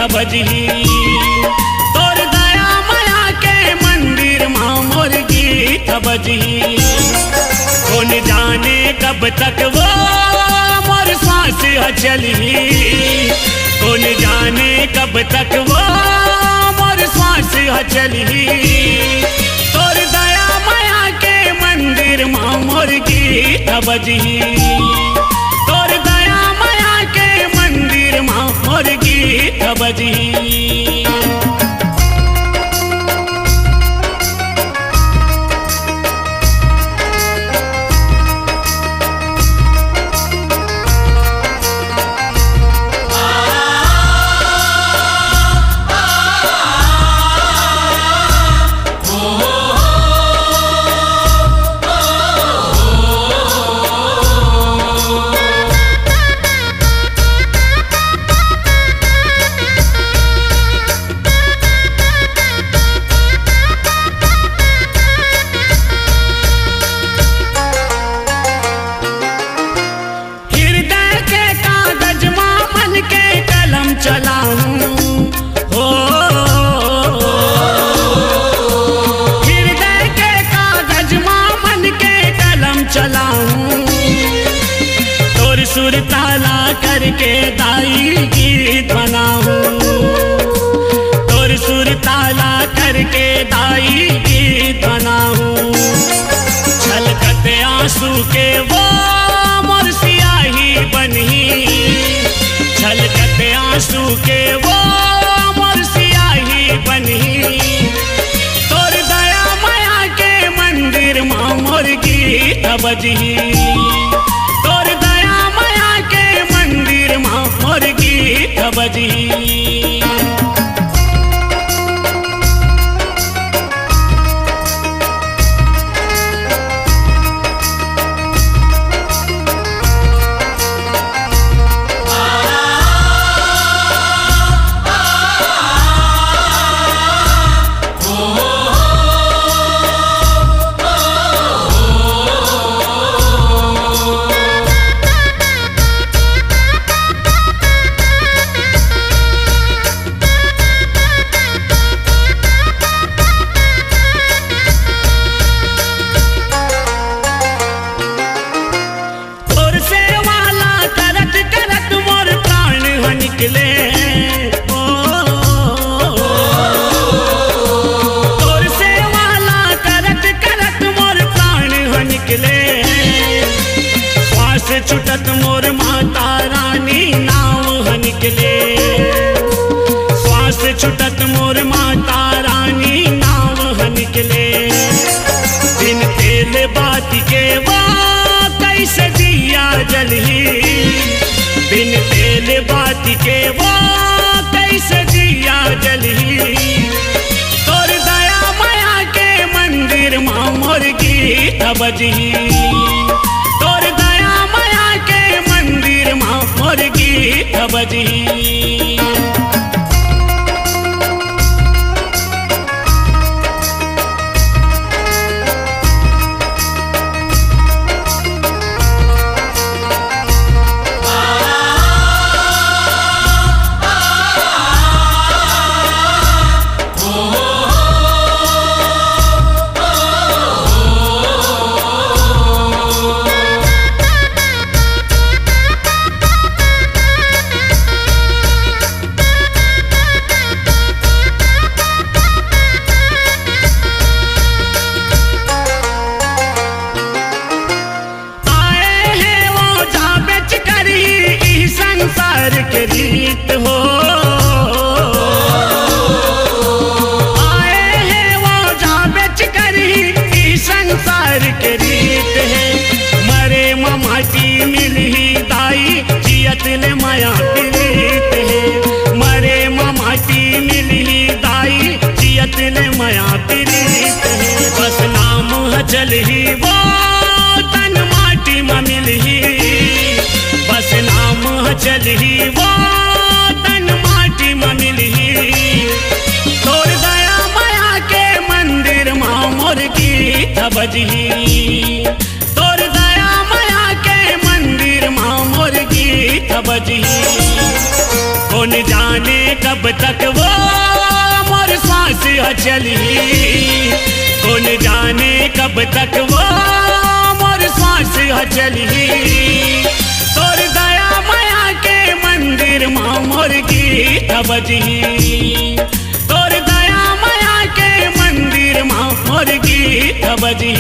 बजही। तोर दया माया के मंदिर माँ मोर गीत बजही। कौन जाने कब तक वो मोर सांस चली, कौन जाने कब तक वो मोर सांस चली। तोर दया माया के मंदिर माँ मोर गीत बजही। तोर दया माया के मंदिर माँ मोर गीत बजही। सुर ताला करके दाई गीत बनाऊं, तोर सुर ताला करके दाई गीत बनाऊं। छलकत आंसू के वो मोर सियाही बनी, छलकत आंसू के वो मोर सियाही बनी। तोर दया माया के मंदिर माँ मोर गीत बजही। मोर गीत बजही। तोर से वाला करत करत मोर प्राण हो निकले। श्वास छुटत मोर माता रानी नाम हो निकले। श्वास छुटत मोर माता रानी नाम हो निकले। बिन तेल बाती के वो कैसे दिया जलही, बिन तेल बाती के वो कैसे दिया जलही। तोर दया माया के मंदिर माँ मोर गीत बजही। तोर दया माया के मंदिर माँ मोर गीत बजही। संसार के रीत हो आए हैं वो जहाँ बेच कर ही संसार के रीत है। मरे माटी मिल ही दाई जियत ने माया प्रीत है। मरे माटी मिल ही दाई जियत ने माया प्रीत है। बस नाम चल ही वो तन माटी में मिल ही, बस नाम चल ही वो तन माटी में मिल ही। तोर दया माया के मंदिर माँ मोर गीत बजही। तोर दया माया के मंदिर माँ मोर गीत बजही। कौन जाने कब तक वो मोर सांस चली, कौन जाने कब तक वो मोर सांस चली। तोर दया माया के मंदिर माँ मोर गीत बजी, तोर दया माया के मंदिर माँ मोर गीत बजी।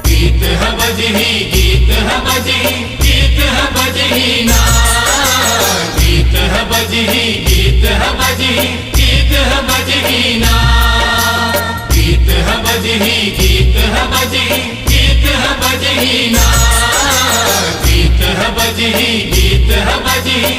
गीत है बजही, गीत है बजही, गीत है बजही ना। गीत है बजही, गीत है बजही, गीत है बजही ना। गीत है बजही, गीत है बजही, गीत है बजही ना। गीत है बजही, गीत है बजही,